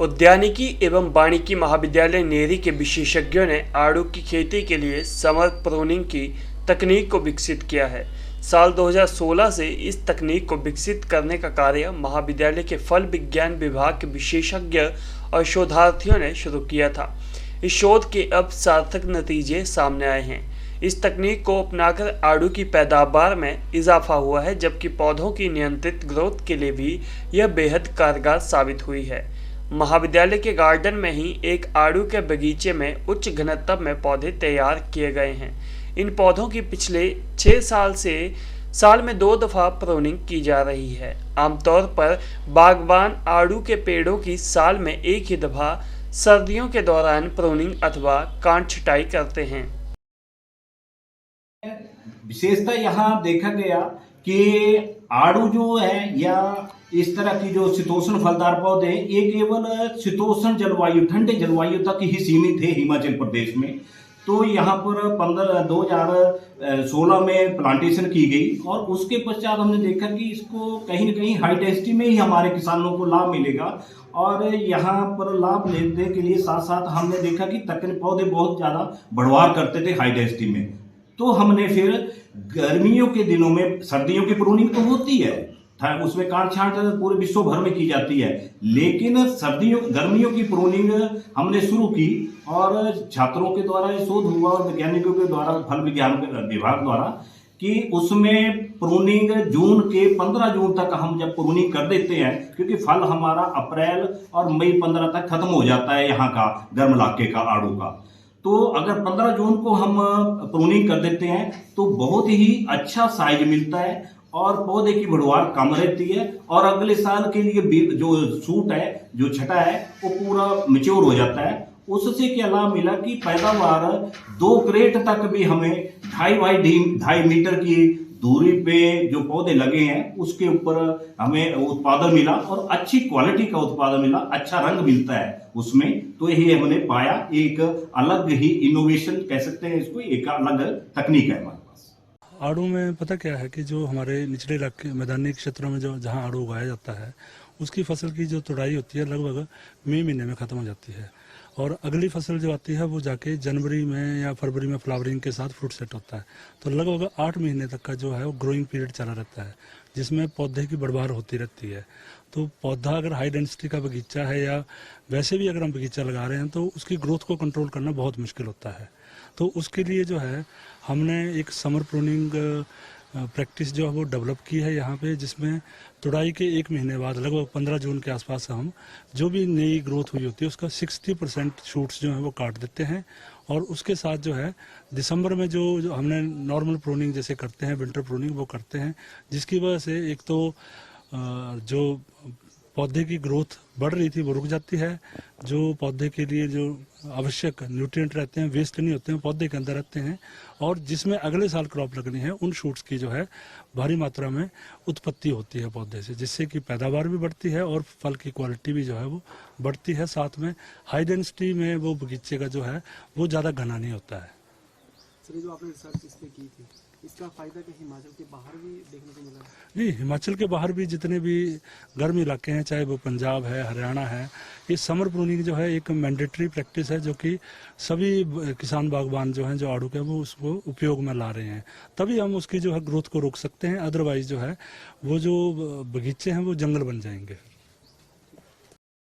उद्यानिकी एवं वानिकी महाविद्यालय नेरी के विशेषज्ञों ने आड़ू की खेती के लिए समर प्रूनिंग की तकनीक को विकसित किया है। साल 2016 से इस तकनीक को विकसित करने का कार्य महाविद्यालय के फल विज्ञान विभाग के विशेषज्ञ और शोधार्थियों ने शुरू किया था। इस शोध के अब सार्थक नतीजे सामने आए हैं। इस तकनीक को अपनाकर आड़ू की पैदावार में इजाफा हुआ है, जबकि पौधों की नियंत्रित ग्रोथ के लिए भी यह बेहद कारगर साबित हुई है। महाविद्यालय के गार्डन में ही एक आड़ू के बगीचे में उच्च घनत्व में पौधे तैयार किए गए हैं। इन पौधों की पिछले 6 साल से साल में 2 दफ़ा प्रूनिंग की जा रही है। आमतौर पर बागवान आड़ू के पेड़ों की साल में एक ही दफ़ा सर्दियों के दौरान प्रूनिंग अथवा काट छटाई करते हैं। विशेषता यहाँ देखा गया कि आड़ू जो है या इस तरह की जो शीतोष्ण फलदार पौधे ये केवल शीतोष्ण जलवायु, ठंडे जलवायु तक ही सीमित है हिमाचल प्रदेश में। तो यहाँ पर 2016 में प्लांटेशन की गई और उसके पश्चात हमने देखा कि इसको कहीं न कहीं हाई डेंसिटी में ही हमारे किसानों को लाभ मिलेगा। और यहाँ पर लाभ लेने के लिए साथ साथ हमने देखा कि तकनीक पौधे बहुत ज़्यादा बढ़वार करते थे हाई डेंसिटी में। तो हमने फिर गर्मियों के दिनों में, सर्दियों की प्रूनिंग तो होती है, उसमें काट छांट पूरे विश्व भर में की जाती है, लेकिन गर्मियों की प्रूनिंग हमने शुरू की और छात्रों के द्वारा ये शोध हुआ और वैज्ञानिकों के द्वारा, फल विज्ञान विभाग द्वारा, कि उसमें प्रूनिंग जून के 15 जून तक हम जब प्रूनिंग कर देते हैं, क्योंकि फल हमारा अप्रैल और मई 15 तक खत्म हो जाता है यहाँ का गर्म इलाके का आड़ू का। तो अगर 15 जून को हम प्रूनिंग कर देते हैं तो बहुत ही अच्छा साइज मिलता है और पौधे की बढ़वार कम रहती है और अगले साल के लिए जो सूट है, जो छटा है, वो पूरा मैच्योर हो जाता है। उससे क्या लाभ मिला कि पैदावार 2 क्रेट तक भी हमें 2.5 मीटर की दूरी पे जो पौधे लगे हैं उसके ऊपर हमें उत्पादन मिला और अच्छी क्वालिटी का उत्पादन मिला, अच्छा रंग मिलता है उसमें। तो यही हमने पाया, एक अलग ही इनोवेशन कह सकते हैं इसको, एक अलग तकनीक है हमारे पास। आड़ू में पता क्या है कि जो हमारे निचले इलाके मैदानी क्षेत्रों में जो जहाँ आड़ू उगाया जाता है उसकी फसल की जो तुड़ाई होती है लगभग मई महीने में ख़त्म हो जाती है और अगली फसल जो आती है वो जाके जनवरी में या फरवरी में फ्लावरिंग के साथ फ्रूट सेट होता है। तो लगभग 8 महीने तक का जो है वो ग्रोइंग पीरियड चला रहता है, जिसमें पौधे की बढ़वार होती रहती है। तो पौधा अगर हाई डेंसिटी का बगीचा है या वैसे भी अगर हम बगीचा लगा रहे हैं तो उसकी ग्रोथ को कंट्रोल करना बहुत मुश्किल होता है। तो उसके लिए जो है हमने एक समर प्रूनिंग प्रैक्टिस जो है वो डेवलप की है यहाँ पे, जिसमें तुड़ाई के 1 महीने बाद लगभग 15 जून के आसपास हम जो भी नई ग्रोथ हुई होती है उसका 60% शूट्स जो है वो काट देते हैं। और उसके साथ जो है दिसंबर में जो हमने नॉर्मल प्रूनिंग जैसे करते हैं, विंटर प्रूनिंग, वो करते हैं, जिसकी वजह से एक तो जो पौधे की ग्रोथ बढ़ रही थी वो रुक जाती है, जो पौधे के लिए जो आवश्यक न्यूट्रिएंट रहते हैं वेस्ट नहीं होते हैं, पौधे के अंदर रहते हैं, और जिसमें अगले साल क्रॉप लगनी है उन शूट्स की जो है भारी मात्रा में उत्पत्ति होती है पौधे से, जिससे कि पैदावार भी बढ़ती है और फल की क्वालिटी भी जो है वो बढ़ती है। साथ में हाई डेंसिटी में वो बगीचे का जो है वो ज़्यादा घना नहीं होता है। सर, जो आपने रिसर्च इस पे की थी, इसका फायदा क्या हिमाचल के बाहर भी देखने को मिला? नहीं, हिमाचल के बाहर भी जितने भी गर्म इलाके हैं, चाहे वो पंजाब है, हरियाणा है, ये समर प्रूनिंग जो है एक मैंडेटरी प्रैक्टिस है जो कि सभी किसान बागवान जो हैं जो आड़ू के वो उसको उपयोग में ला रहे हैं। तभी हम उसकी जो है ग्रोथ को रोक सकते हैं, अदरवाइज जो है वो जो बगीचे हैं वो जंगल बन जाएंगे।